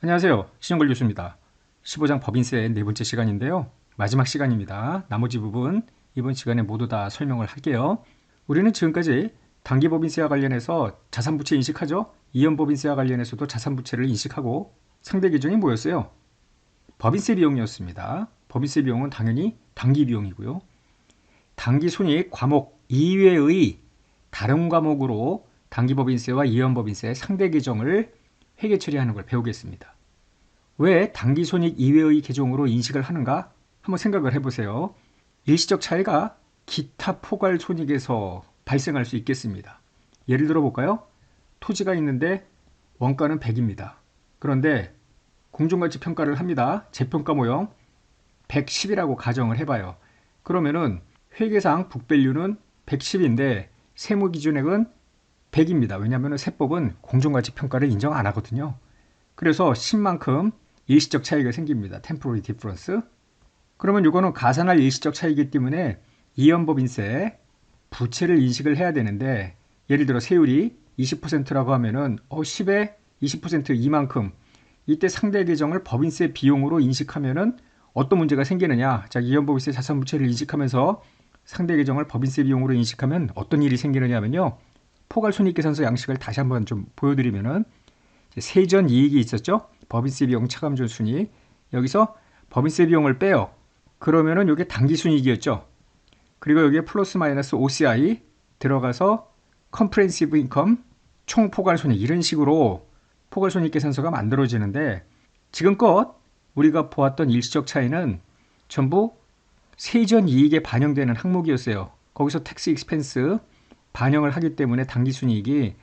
안녕하세요. 신영걸 교수입니다. 15장 법인세 네 번째 시간인데요. 마지막 시간입니다. 나머지 부분 이번 시간에 모두 다 설명을 할게요. 우리는 지금까지 단기법인세와 관련해서 자산부채 인식하죠. 이연법인세와 관련해서도 자산부채를 인식하고 상대 규정이 뭐였어요? 법인세 비용이었습니다. 법인세 비용은 당연히 단기 비용이고요. 단기손익 과목 이외의 다른 과목으로 단기법인세와 이연법인세 상대 규정을 회계 처리하는 걸 배우겠습니다. 왜 단기손익 이외의 계정으로 인식을 하는가? 한번 생각을 해보세요. 일시적 차이가 기타 포괄 손익에서 발생할 수 있겠습니다. 예를 들어 볼까요? 토지가 있는데 원가는 100입니다. 그런데 공정가치 평가를 합니다. 재평가 모형 110이라고 가정을 해봐요. 그러면은 회계상 북밸류는 110인데 세무기준액은 100입니다. 왜냐하면 세법은 공정가치 평가를 인정 안 하거든요. 그래서 10만큼 일시적 차이가 생깁니다. temporary difference. 그러면 이거는 가산할 일시적 차이이기 때문에 이연법인세 부채를 인식을 해야 되는데, 예를 들어 세율이 20%라고 하면은 10에 20% 이만큼, 이때 상대 계정을 법인세 비용으로 인식하면은 어떤 문제가 생기느냐? 자, 이연법인세 자산부채를 인식하면서 상대 계정을 법인세 비용으로 인식하면 어떤 일이 생기느냐면요. 포괄손익계산서 양식을 다시 한번 좀 보여드리면은 세전 이익이 있었죠. 법인세 비용 차감전 순이익. 여기서 법인세 비용을 빼요. 그러면은 이게 당기순이익이었죠. 그리고 여기에 플러스 마이너스 OCI 들어가서 컴프레hensive 인컴 총 포괄손익, 이런 식으로 포괄손익계산서가 만들어지는데, 지금껏 우리가 보았던 일시적 차이는 전부 세전 이익에 반영되는 항목이었어요. 거기서 텍스 익스펜스 반영을 하기 때문에 당기순이익이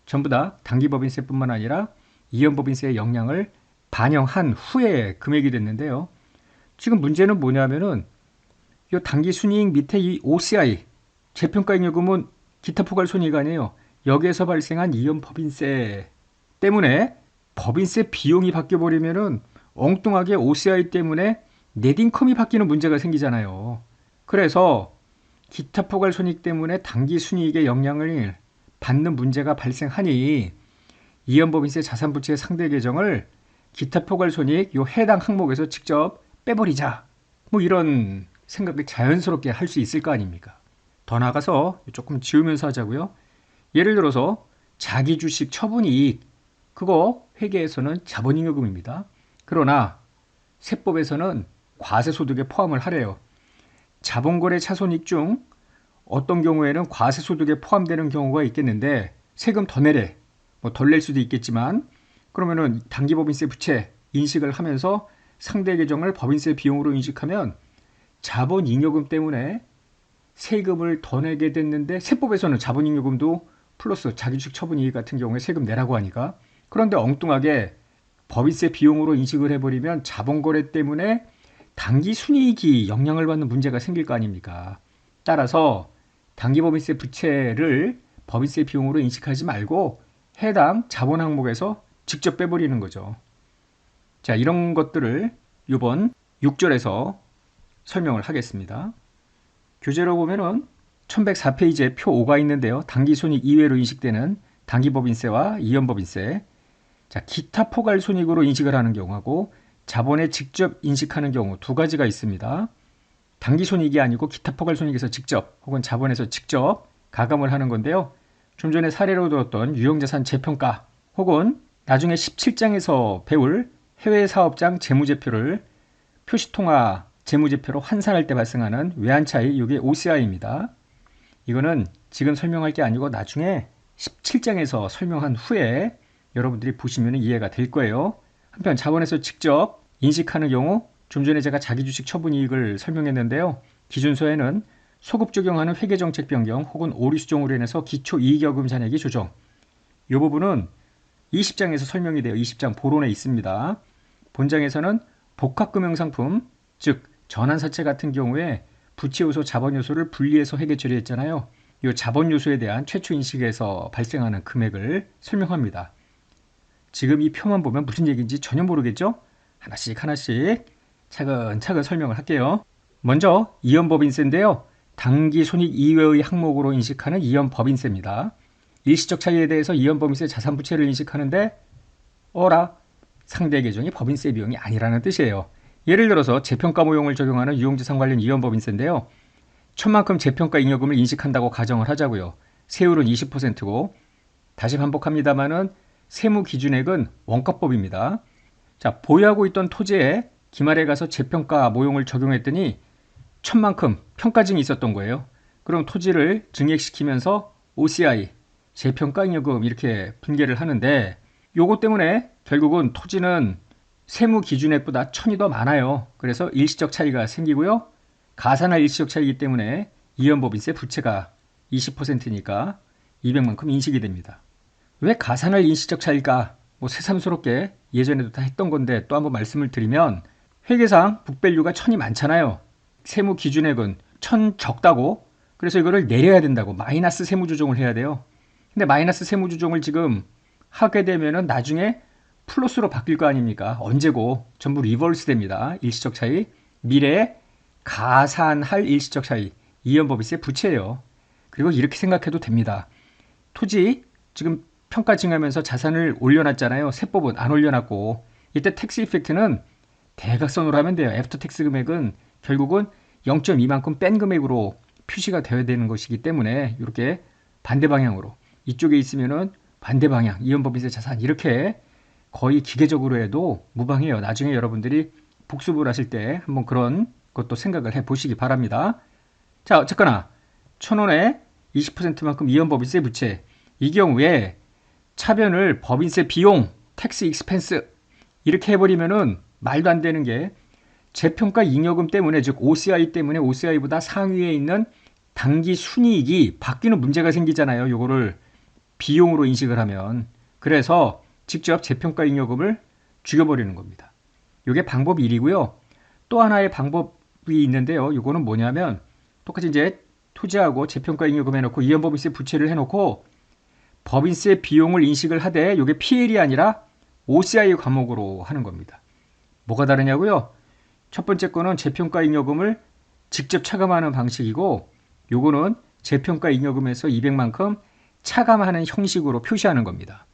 전부 다 단기법인세뿐만 아니라 이연법인세의 영향을 반영한 후에 금액이 됐는데요. 지금 문제는 뭐냐면은 이 단기순이익 밑에 이 OCI 재평가잉여금은 기타 포괄손익이 아니에요. 여기에서 발생한 이연법인세 때문에 법인세 비용이 바뀌어버리면은 엉뚱하게 OCI 때문에 넷인컴이 바뀌는 문제가 생기잖아요. 그래서 기타 포괄손익 때문에 단기순이익의 영향을 받는 문제가 발생하니 이연법인세 자산부채 상대 계정을 기타 포괄손익 요 해당 항목에서 직접 빼버리자, 뭐 이런 생각을 자연스럽게 할 수 있을 거 아닙니까? 더 나아가서 조금 지우면서 하자고요. 예를 들어서 자기주식 처분이익, 그거 회계에서는 자본잉여금입니다. 그러나 세법에서는 과세소득에 포함을 하래요. 자본거래 차손익 중 어떤 경우에는 과세소득에 포함되는 경우가 있겠는데 세금 더 내래, 뭐 덜 낼 수도 있겠지만, 그러면은 단기법인세 부채 인식을 하면서 상대 계정을 법인세 비용으로 인식하면 자본잉여금 때문에 세금을 더 내게 됐는데, 세법에서는 자본잉여금도 플러스 자기주식 처분이익 같은 경우에 세금 내라고 하니까, 그런데 엉뚱하게 법인세 비용으로 인식을 해버리면 자본거래 때문에 단기순이익이 영향을 받는 문제가 생길 거 아닙니까? 따라서 단기법인세 부채를 법인세 비용으로 인식하지 말고 해당 자본 항목에서 직접 빼버리는 거죠. 자, 이런 것들을 이번 6절에서 설명을 하겠습니다. 교재로 보면은 1104페이지에 표 5가 있는데요. 단기손익 이외로 인식되는 단기법인세와 이연법인세. 자, 기타 포괄손익으로 인식을 하는 경우하고 자본에 직접 인식하는 경우 두 가지가 있습니다. 단기손익이 아니고 기타 포괄손익에서 직접 혹은 자본에서 직접 가감을 하는 건데요. 좀 전에 사례로 들었던 유형자산 재평가 혹은 나중에 17장에서 배울 해외사업장 재무제표를 표시통화 재무제표로 환산할 때 발생하는 외환차익, 이게 OCI입니다. 이거는 지금 설명할 게 아니고 나중에 17장에서 설명한 후에 여러분들이 보시면 이해가 될 거예요. 한편 자본에서 직접 인식하는 경우, 좀 전에 제가 자기주식 처분이익을 설명했는데요. 기준서에는 소급 적용하는 회계정책 변경 혹은 오류 수정으로 인해서 기초이익여금 잔액이 조정, 이 부분은 20장에서 설명이 되어 20장 보론에 있습니다. 본장에서는 복합금융상품, 즉 전환사채 같은 경우에 부채요소, 자본요소를 분리해서 회계 처리했잖아요. 이 자본요소에 대한 최초 인식에서 발생하는 금액을 설명합니다. 지금 이 표만 보면 무슨 얘기인지 전혀 모르겠죠? 하나씩 하나씩 차근차근 설명을 할게요. 먼저 이연법인세인데요. 단기손익 이외의 항목으로 인식하는 이연법인세입니다. 일시적 차이에 대해서 이연법인세 자산부채를 인식하는데 어라, 상대 계정이 법인세 비용이 아니라는 뜻이에요. 예를 들어서 재평가 모형을 적용하는 유형자산 관련 이연법인세인데요. 천만큼 재평가 잉여금을 인식한다고 가정을 하자고요. 세율은 20%고 다시 반복합니다만은 세무 기준액은 원가법입니다. 자, 보유하고 있던 토지에 기말에 가서 재평가 모형을 적용했더니 천만큼 평가증이 있었던 거예요. 그럼 토지를 증액시키면서 OCI, 재평가 잉여금 이렇게 분개를 하는데 요거 때문에 결국은 토지는 세무 기준액보다 천이 더 많아요. 그래서 일시적 차이가 생기고요. 가산할 일시적 차이기 때문에 이연법인세 부채가 20%니까 200만큼 인식이 됩니다. 왜 가산할 일시적 차이일까? 뭐 새삼스럽게 예전에도 다 했던 건데 또 한번 말씀을 드리면 회계상 북밸류가 천이 많잖아요. 세무 기준액은 천 적다고 그래서 이거를 내려야 된다고 마이너스 세무조정을 해야 돼요. 근데 마이너스 세무조정을 지금 하게 되면은 나중에 플러스로 바뀔 거 아닙니까? 언제고 전부 리버스 됩니다. 일시적 차이. 미래에 가산할 일시적 차이. 이연법인세 부채예요. 그리고 이렇게 생각해도 됩니다. 토지 지금 평가 증하면서 자산을 올려놨잖아요. 세법은 안 올려놨고 이때 텍스 이펙트는 대각선으로 하면 돼요. 애프터 텍스 금액은 결국은 0.2만큼 뺀 금액으로 표시가 되어야 되는 것이기 때문에 이렇게 반대 방향으로 이쪽에 있으면은 반대 방향 이연법인세 자산 이렇게 거의 기계적으로 해도 무방해요. 나중에 여러분들이 복습을 하실 때 한번 그런 것도 생각을 해보시기 바랍니다. 자, 어쨌거나 1,000원에 20%만큼 이연법인세 부채 이 경우에 차변을 법인세 비용, 텍스 익스펜스 이렇게 해버리면은 말도 안 되는 게 재평가 잉여금 때문에 즉 OCI 때문에 OCI보다 상위에 있는 당기 순이익이 바뀌는 문제가 생기잖아요. 요거를 비용으로 인식을 하면 그래서 직접 재평가 잉여금을 죽여버리는 겁니다. 이게 방법 1이고요. 또 하나의 방법이 있는데요. 이거는 뭐냐면 똑같이 이제 토지하고 재평가 잉여금 해놓고 이연법인세 부채를 해놓고 법인세 비용을 인식을 하되 이게 PL이 아니라 OCI 과목으로 하는 겁니다. 뭐가 다르냐고요? 첫 번째 거는 재평가 잉여금을 직접 차감하는 방식이고 요거는 재평가 잉여금에서 200만큼 차감하는 형식으로 표시하는 겁니다.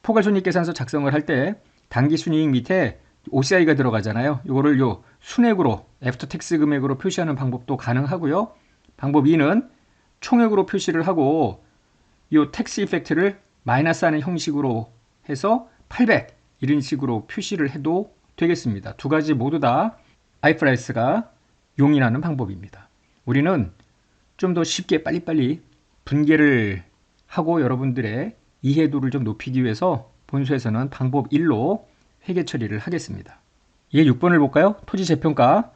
포괄손익계산서 작성을 할 때 당기순이익 밑에 OCI가 들어가잖아요. 이거를 요 순액으로 애프터 텍스 금액으로 표시하는 방법도 가능하고요. 방법 2는 총액으로 표시를 하고 요 텍스 이펙트를 마이너스하는 형식으로 해서 800 이런 식으로 표시를 해도 되겠습니다. 두 가지 모두 다 IFRS가 용인하는 방법입니다. 우리는 좀 더 쉽게 빨리빨리 분개를 하고 여러분들의 이해도를 좀 높이기 위해서 본수에서는 방법 1로 회계 처리를 하겠습니다. 이게 6번을 볼까요? 토지 재평가.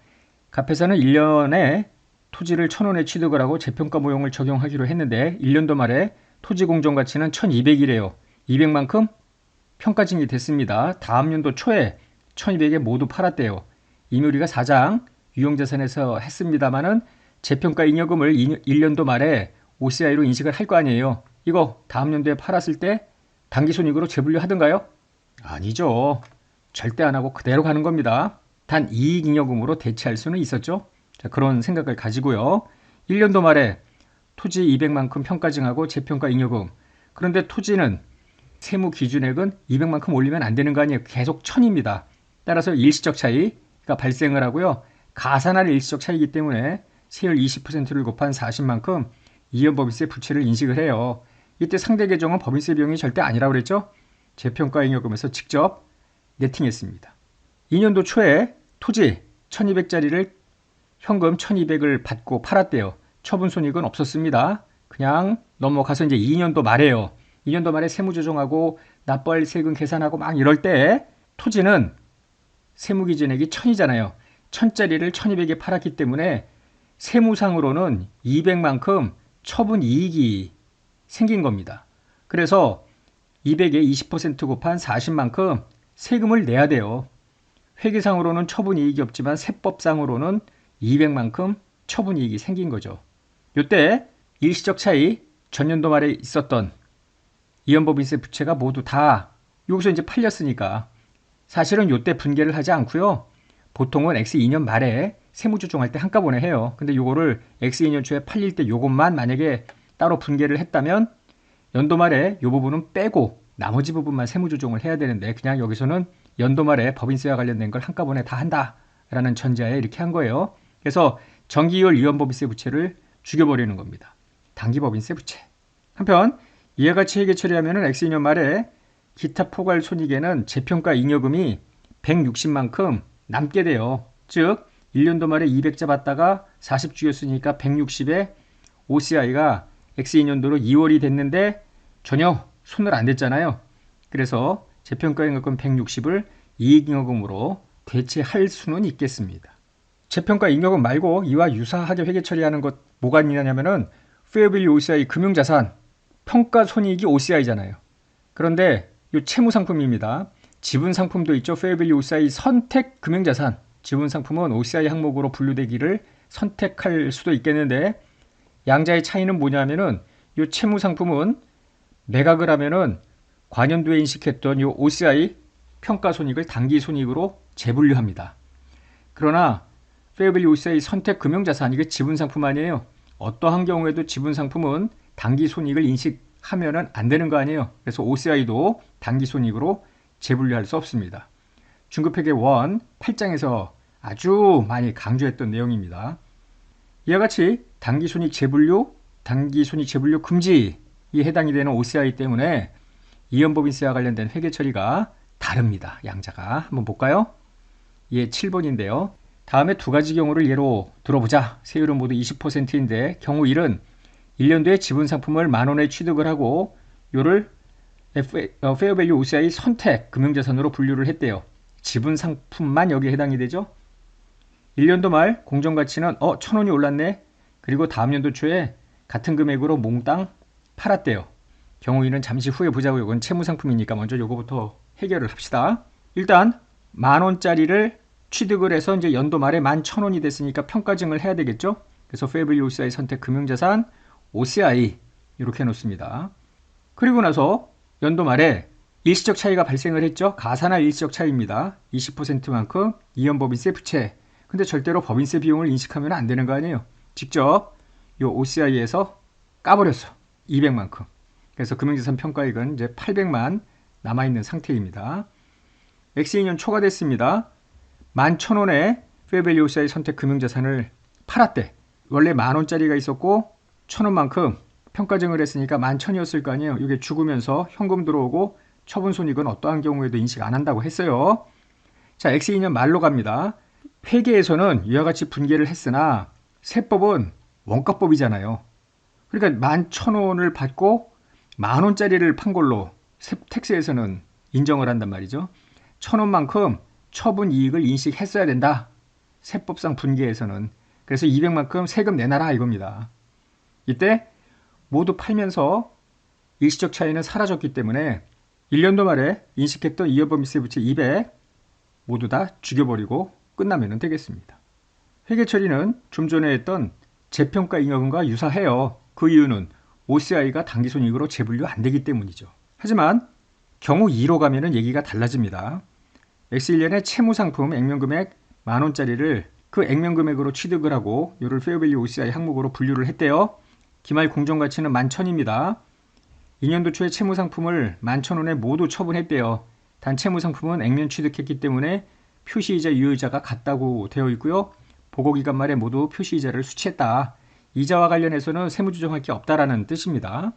갑회사는 1년에 토지를 1,000원에 취득을 하고 재평가 모형을 적용하기로 했는데 1년도 말에 토지 공정가치는 1,200이래요. 200만큼 평가증이 됐습니다. 다음 연도 초에 1,200에 모두 팔았대요. 이미 우리가 4장 유형자산에서 했습니다마는 재평가 잉여금을 1년도 말에 OCI로 인식을 할 거 아니에요. 이거 다음 연도에 팔았을 때 당기손익으로 재분류 하던가요? 아니죠. 절대 안 하고 그대로 가는 겁니다. 단 이익잉여금으로 대체할 수는 있었죠. 자, 그런 생각을 가지고요. 1년도 말에 토지 200만큼 평가증하고 재평가 잉여금. 그런데 토지는 세무 기준액은 200만큼 올리면 안 되는 거 아니에요. 계속 1,000입니다. 따라서 일시적 차이가 발생을 하고요. 가산할 일시적 차이이기 때문에 세율 20%를 곱한 40만큼 이연법인세 부채를 인식을 해요. 이때 상대 계정은 법인세 비용이 절대 아니라고 그랬죠. 재평가 잉여금에서 직접 네팅했습니다. 2년도 초에 토지 1,200짜리를 현금 1,200을 받고 팔았대요. 처분 손익은 없었습니다. 그냥 넘어가서 이제 2년도 말에요. 2년도 말에 세무조정하고 납부할 세금 계산하고 막 이럴 때 토지는 세무기준액이 1,000이잖아요. 1,000짜리를 1,200에 팔았기 때문에 세무상으로는 200만큼 처분 이익이 생긴 겁니다. 그래서 200에 20% 곱한 40만큼 세금을 내야 돼요. 회계상으로는 처분 이익이 없지만 세법상으로는 200만큼 처분 이익이 생긴 거죠. 이때 일시적 차이 전년도 말에 있었던 이연법인세 부채가 모두 다 여기서 이제 팔렸으니까 사실은 이때 분개를 하지 않고요. 보통은 X2년 말에 세무조정할 때 한꺼번에 해요. 근데 요거를 X2년 초에 팔릴 때 요것만 만약에 따로 분개를 했다면 연도 말에 요 부분은 빼고 나머지 부분만 세무조정을 해야 되는데 그냥 여기서는 연도 말에 법인세와 관련된 걸 한꺼번에 다 한다라는 전제하에 이렇게 한 거예요. 그래서 정기이월 유연법인세 부채를 죽여버리는 겁니다. 단기법인세 부채. 한편 이와 같이 회계 처리하면 X2년 말에 기타 포괄 손익에는 재평가 잉여금이 160만큼 남게 돼요. 즉 1년도 말에 200 잡았다가 40 죽였으니까 160에 OCI가 X2년도로 2월이 됐는데 전혀 손을 안 댔잖아요. 그래서 재평가 잉여금 160을 이익잉여금으로 대체할 수는 있겠습니다. 재평가 잉여금 말고 이와 유사하게 회계 처리하는 것 뭐가 있냐면은 페어밸류 OCI 금융자산 평가 손익이 OCI잖아요. 그런데 이 채무 상품입니다. 지분 상품도 있죠. 페어밸류 OCI 선택 금융자산. 지분 상품은 OCI 항목으로 분류되기를 선택할 수도 있겠는데 양자의 차이는 뭐냐면은 이 채무 상품은 매각을 하면은 관연도에 인식했던 이 OCI 평가 손익을 단기 손익으로 재분류합니다. 그러나 페어밸류 OCI 선택 금융자산 이게 지분 상품 아니에요. 어떠한 경우에도 지분 상품은 단기 손익을 인식하면은 안 되는 거 아니에요. 그래서 OCI도 단기 손익으로 재분류할 수 없습니다. 중급회계 1 8장에서 아주 많이 강조했던 내용입니다. 이와 같이 단기 손익 재분류, 단기 손익 재분류 금지에 해당이 되는 OCI 때문에 이연법인세와 관련된 회계 처리가 다릅니다. 양자가. 한번 볼까요? 예, 7번인데요. 다음에 두 가지 경우를 예로 들어보자. 세율은 모두 20%인데 경우 1은 1년도에 지분 상품을 10,000원에 취득을 하고 요를 페어밸류 OCI 선택 금융자산으로 분류를 했대요. 지분 상품만 여기에 해당이 되죠. 1년도 말 공정가치는 1,000원이 올랐네. 그리고 다음 연도 초에 같은 금액으로 몽땅 팔았대요. 경우 2는 잠시 후에 보자고요. 이건 채무상품이니까 먼저 요거부터 해결을 합시다. 일단 10,000원짜리를 취득을 해서 이제 연도 말에 11,000원이 됐으니까 평가증을 해야 되겠죠. 그래서 페어밸류 OCI 선택 금융자산 OCI 이렇게 해놓습니다. 그리고 나서 연도 말에 일시적 차이가 발생을 했죠. 가산할 일시적 차이입니다. 20%만큼 이연법인세 부채. 근데 절대로 법인세 비용을 인식하면 안 되는 거 아니에요. 직접 이 OCI에서 까버렸어. 200만큼. 그래서 금융자산 평가액은 이제 800만 남아있는 상태입니다. X2년 초과됐습니다. 11,000원에 페어밸류 OCI 선택 금융자산을 팔았대. 원래 10,000원짜리가 있었고 1,000원만큼 평가증을 했으니까 11,000원이었을 거 아니에요. 이게 죽으면서 현금 들어오고 처분 손익은 어떠한 경우에도 인식 안 한다고 했어요. 자, X2년 말로 갑니다. 회계에서는 이와 같이 분계를 했으나 세법은 원가법이잖아요. 그러니까 11,000원을 받고 10,000원짜리를 판 걸로 텍스에서는 인정을 한단 말이죠. 1,000원만큼 처분 이익을 인식했어야 된다. 세법상 분계에서는. 그래서 200만큼 세금 내놔라 이겁니다. 이때 모두 팔면서 일시적 차이는 사라졌기 때문에 1년도 말에 인식했던 이연법인세 부채 200 모두 다 죽여버리고 끝나면 되겠습니다. 회계 처리는 좀 전에 했던 재평가 잉여금과 유사해요. 그 이유는 OCI가 단기손익으로 재분류 안 되기 때문이죠. 하지만 경우 2로 가면 얘기가 달라집니다. X1년에 채무상품 액면금액 10,000원짜리를 그 액면금액으로 취득을 하고 이를 페어밸류 OCI 항목으로 분류를 했대요. 기말 공정가치는 11,000입니다. 2년도 초에 채무상품을 11,000원에 모두 처분했대요. 단 채무상품은 액면 취득했기 때문에 표시이자 유효이자가 같다고 되어 있고요. 보고기간 말에 모두 표시이자를 수취했다. 이자와 관련해서는 세무조정할 게 없다라는 뜻입니다.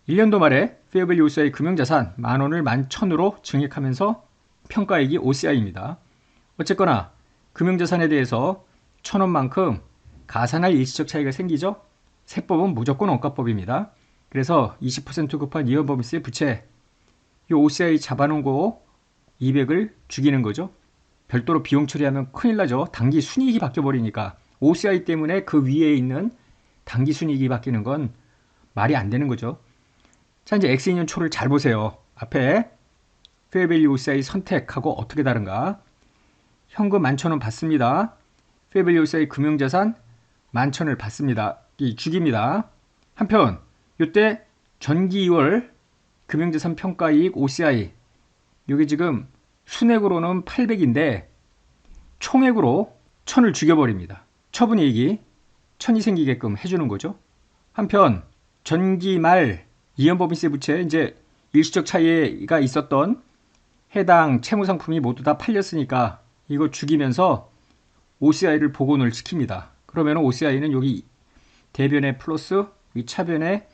1년도 말에 페어밸류 OCI 금융자산 10,000원을 11,000으로 증액하면서 평가액이 OCI입니다. 어쨌거나 금융자산에 대해서 1,000원만큼 가산할 일시적 차이가 생기죠. 세법은 무조건 원가법입니다. 그래서 20% 곱한 이연법인세 부채 이 OCI 잡아놓은 거 200을 죽이는 거죠. 별도로 비용 처리하면 큰일 나죠. 단기 순이익이 바뀌어버리니까 OCI 때문에 그 위에 있는 단기 순이익이 바뀌는 건 말이 안 되는 거죠. 자, 이제 X2년 초를 잘 보세요. 앞에 페어밸류 OCI 선택하고 어떻게 다른가? 현금 11,000원 받습니다. 페어밸류 OCI 금융자산 11,000원을 받습니다. 이 죽입니다. 한편 이때 전기 2월 금융자산 평가이익 OCI 이게 지금 순액으로는 800인데 총액으로 1,000을 죽여버립니다. 처분이익이 1,000이 생기게끔 해주는 거죠. 한편 전기 말 이연법인세 부채 이제 일시적 차이가 있었던 해당 채무상품이 모두 다 팔렸으니까 이거 죽이면서 OCI를 복원을 시킵니다. 그러면 OCI는 여기 대변에 플러스 이 차변에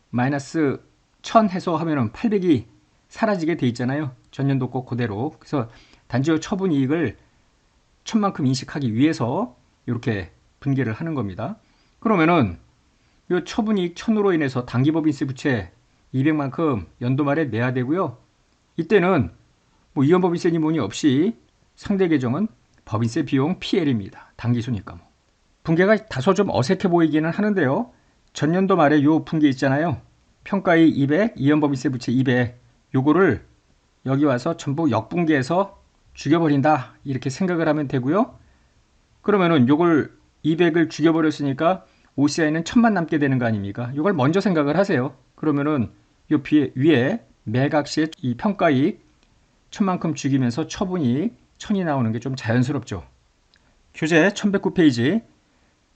마이너스 1000 해서 하면은 800이 사라지게 돼 있잖아요. 전년도 거 그대로. 그래서 단지의 처분 이익을 1000만큼 인식하기 위해서 이렇게 분개를 하는 겁니다. 그러면은 이 처분 이익 1000으로 인해서 당기법인세 부채 200만큼 연도 말에 내야 되고요. 이때는 뭐 이연법인세니 뭐니 없이 상대 계정은 법인세 비용 PL입니다. 당기수니까 뭐. 분계가 다소 좀 어색해 보이기는 하는데요. 전년도 말에 요 분계 있잖아요. 평가이익 200, 이연법인세 부채 200. 요거를 여기 와서 전부 역분계해서 죽여버린다. 이렇게 생각을 하면 되고요. 그러면은 요걸 200을 죽여버렸으니까 OCI는 1000만 남게 되는 거 아닙니까? 요걸 먼저 생각을 하세요. 그러면은 요 위에 매각 시에 이 평가이익 1000만큼 죽이면서 처분이익 1000이 나오는 게 좀 자연스럽죠. 교재 1109페이지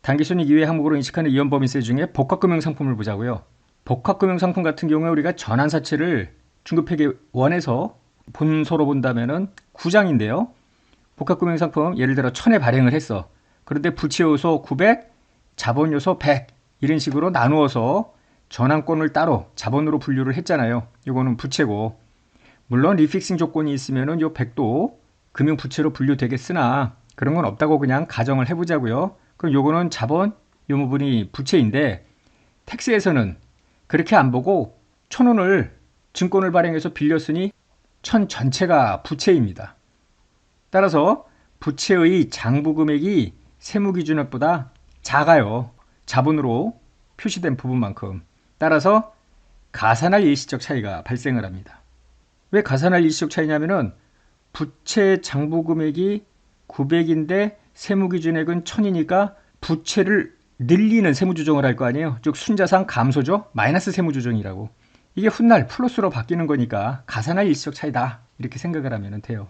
당기순이익 이외 항목으로 인식하는 이연법인세 중에 복합금융상품을 보자고요. 복합금융상품 같은 경우에 우리가 전환사채를 중급회계 1에서 본서로 본다면은 9장인데요. 복합금융상품 예를 들어 1000에 발행을 했어. 그런데 부채요소 900, 자본요소 100 이런 식으로 나누어서 전환권을 따로 자본으로 분류를 했잖아요. 이거는 부채고 물론 리픽싱 조건이 있으면은 요 100도 금융부채로 분류되겠으나 그런 건 없다고 그냥 가정을 해보자고요. 그럼 요거는 자본, 요 부분이 부채인데 텍스에서는 그렇게 안 보고 1000원을 증권을 발행해서 빌렸으니 1000 전체가 부채입니다. 따라서 부채의 장부 금액이 세무기준액보다 작아요. 자본으로 표시된 부분만큼. 따라서 가산할 일시적 차이가 발생을 합니다. 왜 가산할 일시적 차이냐면은 부채 장부 금액이 900인데 세무기준액은 1000이니까 부채를 늘리는 세무조정을 할 거 아니에요. 즉 순자산 감소죠. 마이너스 세무조정이라고. 이게 훗날 플러스로 바뀌는 거니까 가산할 일시적 차이다. 이렇게 생각을 하면 돼요.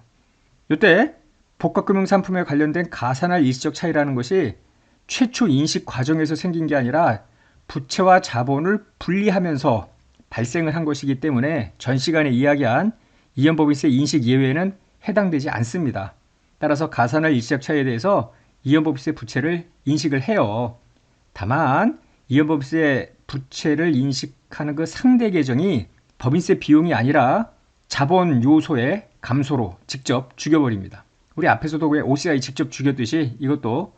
이때 복합금융상품에 관련된 가산할 일시적 차이라는 것이 최초 인식 과정에서 생긴 게 아니라 부채와 자본을 분리하면서 발생을 한 것이기 때문에 전 시간에 이야기한 이연법인세 인식 예외에는 해당되지 않습니다. 따라서 가산할 일시적 차이에 대해서 이연법인세 부채를 인식을 해요. 다만 이연법인세 부채를 인식하는 그 상대 계정이 법인세 비용이 아니라 자본 요소의 감소로 직접 죽여버립니다. 우리 앞에서도 왜 OCI 직접 죽였듯이 이것도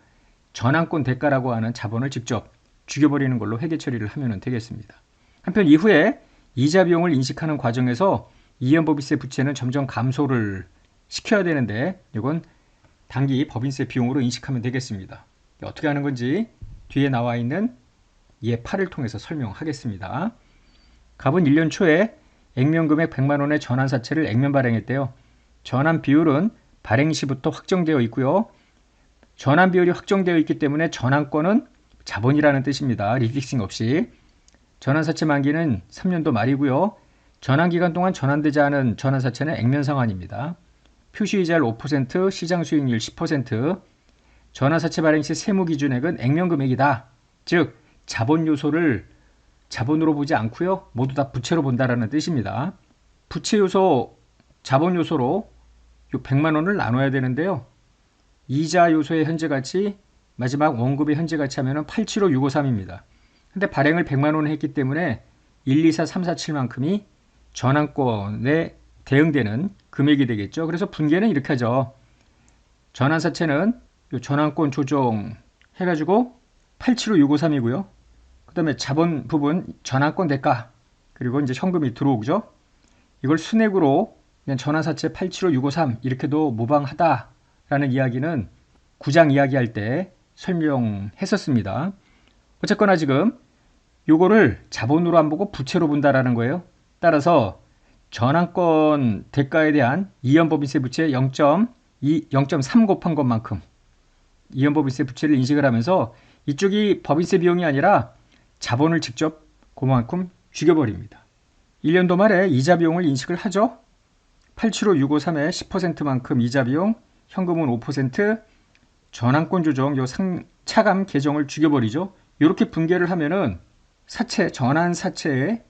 전환권 대가라고 하는 자본을 직접 죽여버리는 걸로 회계 처리를 하면 되겠습니다. 한편 이후에 이자 비용을 인식하는 과정에서 이연법인세 부채는 점점 감소를 시켜야 되는데 이건 단기 법인세 비용으로 인식하면 되겠습니다. 어떻게 하는 건지 뒤에 나와 있는 예 8을 통해서 설명하겠습니다. 갑은 1년 초에 액면금액 100만 원의 전환사채를 액면 발행했대요. 전환 비율은 발행 시부터 확정되어 있고요. 전환 비율이 확정되어 있기 때문에 전환권은 자본이라는 뜻입니다. 리픽싱 없이. 전환사채 만기는 3년도 말이고요. 전환기간 동안 전환되지 않은 전환사채는 액면상환입니다. 표시이자율 5%, 시장수익률 10%, 전환사채 발행 시 세무기준액은 액면금액이다. 즉 자본 요소를 자본으로 보지 않고요. 모두 다 부채로 본다라는 뜻입니다. 부채 요소, 자본 요소로 요 100만 원을 나눠야 되는데요. 이자 요소의 현재 가치, 마지막 원금의 현재 가치 하면은 875653입니다. 근데 발행을 100만 원 했기 때문에 1, 2, 4, 3, 4, 7만큼이 전환권에 대응되는 금액이 되겠죠. 그래서 분계는 이렇게 하죠. 전환사채는 요 전환권 조정 해가지고 875653이고요. 그 다음에 자본 부분 전환권 대가 그리고 이제 현금이 들어오죠. 이걸 순액으로 그냥 전환사채 875653 이렇게도 모방하다라는 이야기는 9장 이야기할 때 설명했었습니다. 어쨌거나 지금 요거를 자본으로 안 보고 부채로 본다라는 거예요. 따라서 전환권 대가에 대한 이연법인세 부채 0.3 곱한 것만큼 이연법인세 부채를 인식을 하면서 이쪽이 법인세 비용이 아니라 자본을 직접 그만큼 죽여버립니다. 1년도 말에 이자 비용을 인식을 하죠. 875,653의 10%만큼 이자 비용, 현금은 5%, 전환권 조정, 요 차감 계정을 죽여버리죠. 이렇게 분계를 하면은 전환 사채의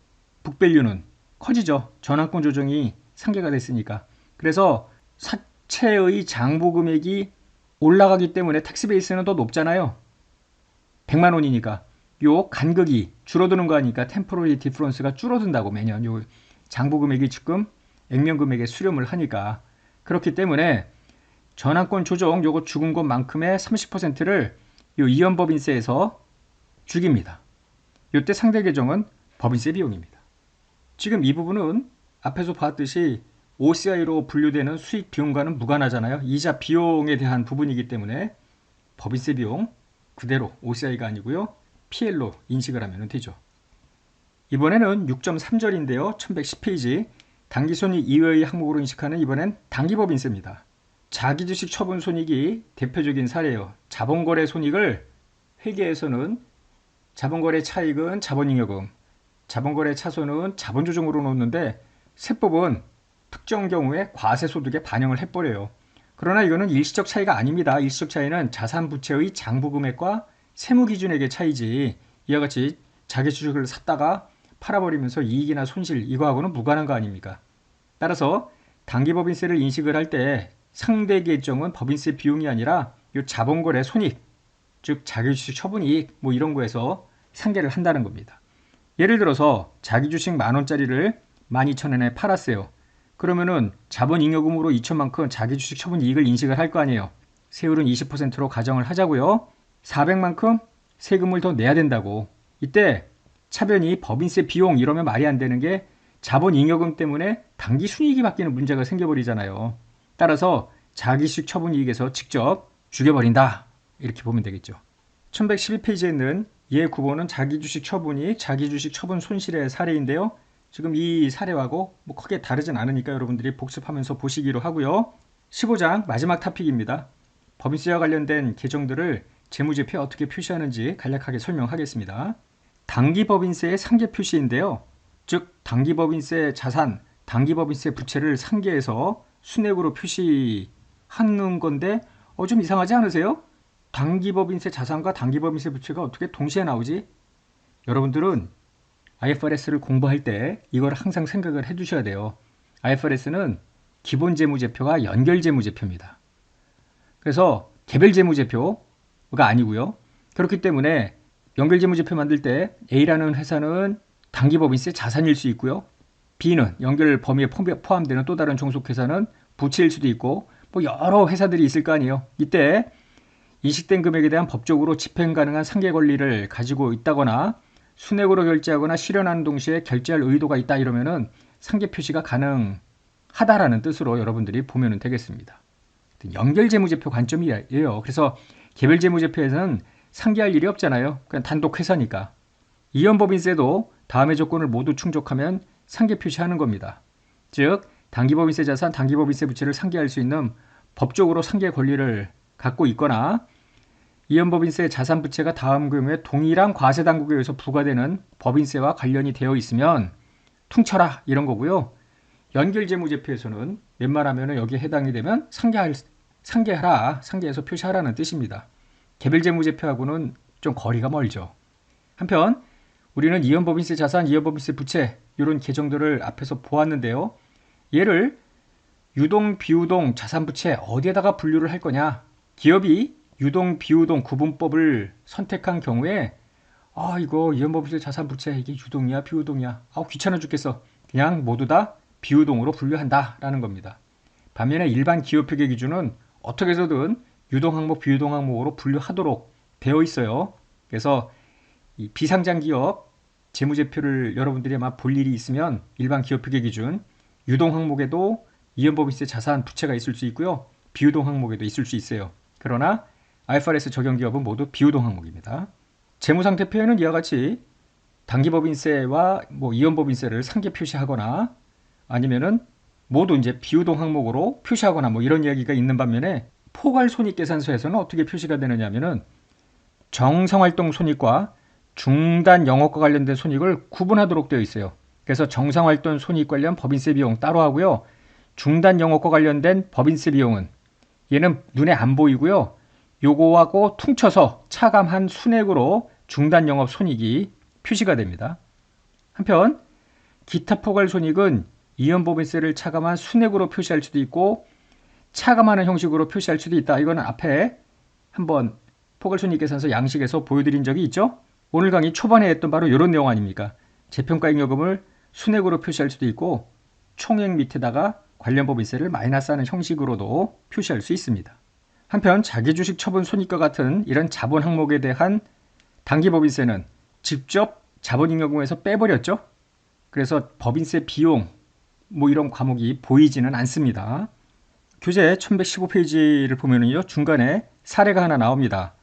북밸류는 커지죠. 전환권 조정이 상계가 됐으니까. 그래서 사채의 장부 금액이 올라가기 때문에 텍스 베이스는 더 높잖아요. 100만 원이니까 요 간극이 줄어드는 거 아니까 템포러리 디퍼런스가 줄어든다고 매년 요 장부 금액이 지금 액면 금액에 수렴을 하니까 그렇기 때문에 전환권 조정 요거 죽은 것만큼의 30%를 요 이연법인세에서 죽입니다. 요때 상대 계정은 법인세 비용입니다. 지금 이 부분은 앞에서 봤듯이 OCI로 분류되는 수익 비용과는 무관하잖아요. 이자 비용에 대한 부분이기 때문에 법인세 비용 그대로 OCI가 아니고요. PL로 인식을 하면 되죠. 이번에는 6.3절인데요. 1110페이지 당기손익 이외의 항목으로 인식하는 이번엔 당기법인세입니다. 자기주식 처분 손익이 대표적인 사례예요. 자본거래 손익을 회계에서는 자본거래 차익은 자본잉여금, 자본거래 차손은 자본조정으로 놓는데 세법은 특정 경우에 과세소득에 반영을 해버려요. 그러나 이거는 일시적 차이가 아닙니다. 일시적 차이는 자산 부채의 장부 금액과 세무 기준액의 차이지 이와 같이 자기 주식을 샀다가 팔아버리면서 이익이나 손실 이거하고는 무관한 거 아닙니까? 따라서 당기법인세를 인식을 할 때 상대 계정은 법인세 비용이 아니라 이 자본거래 손익, 즉 자기주식 처분이익 뭐 이런 거에서 상계를 한다는 겁니다. 예를 들어서 자기주식 10,000원짜리를 12,000원에 팔았어요. 그러면은 자본잉여금으로 2천만큼 자기주식 처분이익을 인식을 할 거 아니에요. 세율은 20%로 가정을 하자고요. 400만큼 세금을 더 내야 된다고. 이때 차변이 법인세 비용 이러면 말이 안 되는 게 자본잉여금 때문에 당기순이익이 바뀌는 문제가 생겨버리잖아요. 따라서 자기주식 처분이익에서 직접 죽여버린다. 이렇게 보면 되겠죠. 1112페이지에 있는 예9번은 자기주식 처분이 자기주식 처분 손실의 사례인데요. 지금 이 사례하고 뭐 크게 다르진 않으니까 여러분들이 복습하면서 보시기로 하고요. 15장 마지막 토픽입니다. 법인세와 관련된 계정들을 재무제표에 어떻게 표시하는지 간략하게 설명하겠습니다. 당기법인세의 상계 표시인데요. 즉 당기법인세 자산, 당기법인세 부채를 상계해서 순액으로 표시하는 건데 좀 이상하지 않으세요? 당기법인세 자산과 당기법인세 부채가 어떻게 동시에 나오지? 여러분들은 IFRS를 공부할 때 이걸 항상 생각을 해 두셔야 돼요. IFRS는 기본 재무제표가 연결 재무제표입니다. 그래서 개별 재무제표가 아니고요. 그렇기 때문에 연결 재무제표 만들 때 A라는 회사는 당기법인세 자산일 수 있고요. B는 연결 범위에 포함되는 또 다른 종속회사는 부채일 수도 있고 뭐 여러 회사들이 있을 거 아니에요. 이때 인식된 금액에 대한 법적으로 집행 가능한 상계 권리를 가지고 있다거나 순액으로 결제하거나 실현하는 동시에 결제할 의도가 있다 이러면은 상계 표시가 가능하다라는 뜻으로 여러분들이 보면 되겠습니다. 연결 재무제표 관점이에요. 그래서 개별 재무제표에서는 상계할 일이 없잖아요. 그냥 단독 회사니까. 이연법인세도 다음의 조건을 모두 충족하면 상계 표시하는 겁니다. 즉 당기법인세 자산, 당기법인세 부채를 상계할 수 있는 법적으로 상계 권리를 갖고 있거나 이연법인세 자산 부채가 다음 경우에 동일한 과세 당국에 의해서 부과되는 법인세와 관련이 되어 있으면 퉁쳐라 이런 거고요. 연결 재무제표에서는 웬만하면 여기에 해당이 되면 상계하라, 상계해서 표시하라는 뜻입니다. 개별 재무제표하고는 좀 거리가 멀죠. 한편 우리는 이연법인세 자산, 이연법인세 부채 이런 계정들을 앞에서 보았는데요. 얘를 유동, 비유동, 자산 부채 어디에다가 분류를 할 거냐? 기업이 유동, 비유동 구분법을 선택한 경우에 이거 이연법인세 자산 부채 이게 유동이야, 비유동이야. 귀찮아 죽겠어. 그냥 모두 다 비유동으로 분류한다라는 겁니다. 반면에 일반 기업회계 기준은 어떻게 해서든 유동 항목, 비유동 항목으로 분류하도록 되어 있어요. 그래서 이 비상장 기업 재무제표를 여러분들이 아마 볼 일이 있으면 일반 기업회계 기준 유동 항목에도 이연법인세 자산 부채가 있을 수 있고요. 비유동 항목에도 있을 수 있어요. 그러나 IFRS 적용 기업은 모두 비유동 항목입니다. 재무상태표에는 이와 같이 당기법인세와 이연법인세를 상계 표시하거나 아니면은 모두 이제 비유동 항목으로 표시하거나 이런 이야기가 있는 반면에 포괄손익계산서에서는 어떻게 표시가 되느냐 하면은 정상활동 손익과 중단 영업과 관련된 손익을 구분하도록 되어 있어요. 그래서 정상활동 손익 관련 법인세 비용 따로 하고요. 중단 영업과 관련된 법인세 비용은 얘는 눈에 안 보이고요. 요거하고 퉁쳐서 차감한 순액으로 중단 영업 손익이 표시가 됩니다. 한편 기타 포괄 손익은 이연법인세를 차감한 순액으로 표시할 수도 있고 차감하는 형식으로 표시할 수도 있다. 이거는 앞에 한번 포괄손익계산서 양식에서 보여드린 적이 있죠. 오늘 강의 초반에 했던 바로 이런 내용 아닙니까? 재평가잉여금을 순액으로 표시할 수도 있고 총액 밑에다가 관련 법인세를 마이너스하는 형식으로도 표시할 수 있습니다. 한편 자기주식 처분 손익과 같은 이런 자본 항목에 대한 당기법인세는 직접 자본잉여금에서 빼버렸죠. 그래서 법인세 비용 이런 과목이 보이지는 않습니다. 교재 1115페이지를 보면은요, 중간에 사례가 하나 나옵니다.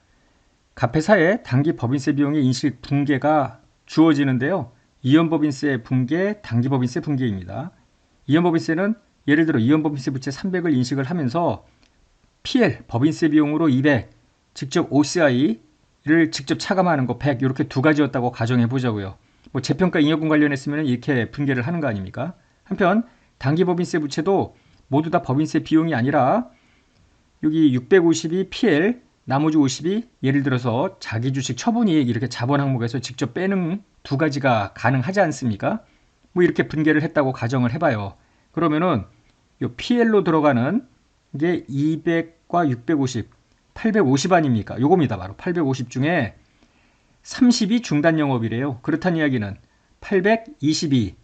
갑회사의 당기 법인세 비용의 인식 붕괴가 주어지는데요. 이연법인세 붕괴, 당기법인세 붕괴입니다. 이연법인세는 예를 들어 이연법인세 부채 300을 인식을 하면서 PL, 법인세 비용으로 200, 직접 OCI를 직접 차감하는 거 100, 이렇게 두 가지였다고 가정해 보자고요. 재평가 잉여금 관련했으면 이렇게 분개를 하는 거 아닙니까? 한편 당기법인세 부채도 모두 다 법인세 비용이 아니라 여기 650이 PL, 나머지 50이 예를 들어서 자기주식 처분이익 이렇게 자본 항목에서 직접 빼는 두 가지가 가능하지 않습니까? 이렇게 분개를 했다고 가정을 해봐요. 그러면은 이 PL로 들어가는 게 200과 650, 850 아닙니까? 요겁니다. 바로 850 중에 30이 중단 영업이래요. 그렇다는 이야기는 822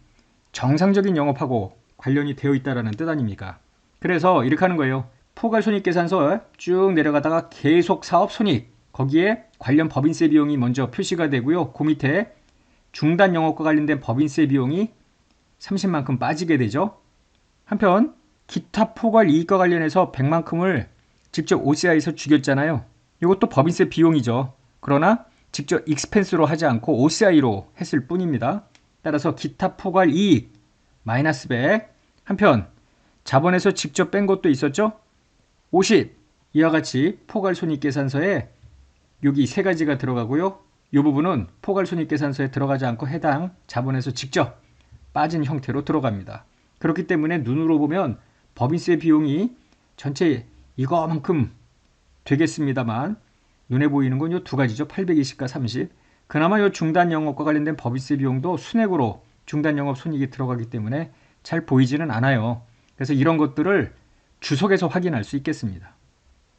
정상적인 영업하고 관련이 되어 있다는 뜻 아닙니까? 그래서 이렇게 하는 거예요. 포괄손익계산서 쭉 내려가다가 계속 사업손익, 거기에 관련 법인세 비용이 먼저 표시가 되고요. 그 밑에 중단 영업과 관련된 법인세 비용이 30만큼 빠지게 되죠. 한편 기타 포괄 이익과 관련해서 100만큼을 직접 OCI에서 죽였잖아요. 이것도 법인세 비용이죠. 그러나 직접 익스펜스로 하지 않고 OCI로 했을 뿐입니다. 따라서 기타 포괄 이익 마이너스 100. 한편 자본에서 직접 뺀 것도 있었죠. 50. 이와 같이 포괄손익계산서에 여기 세 가지가 들어가고요. 이 부분은 포괄손익계산서에 들어가지 않고 해당 자본에서 직접 빠진 형태로 들어갑니다. 그렇기 때문에 눈으로 보면 법인세 비용이 전체 이거만큼 되겠습니다만 눈에 보이는 건 이 두 가지죠. 820과 30. 그나마 이 중단 영업과 관련된 법인세 비용도 순액으로 중단 영업 손익이 들어가기 때문에 잘 보이지는 않아요. 그래서 이런 것들을 주석에서 확인할 수 있겠습니다.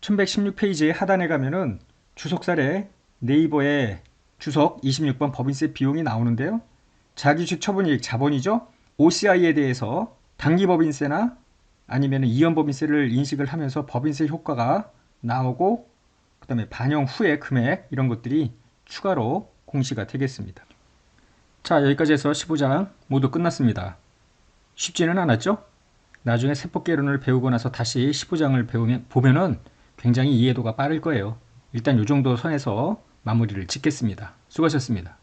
1116페이지의 하단에 가면은 주석 사례 네이버에 주석 26번 법인세 비용이 나오는데요. 자기주식 처분이익 자본이죠. OCI에 대해서 당기법인세나 아니면 이연법인세를 인식을 하면서 법인세 효과가 나오고 그 다음에 반영 후의 금액 이런 것들이 추가로 공시가 되겠습니다. 자, 여기까지 해서 15장 모두 끝났습니다. 쉽지는 않았죠? 나중에 세법개론을 배우고 나서 다시 15장을 보면은 굉장히 이해도가 빠를 거예요. 일단 이 정도 선에서 마무리를 짓겠습니다. 수고하셨습니다.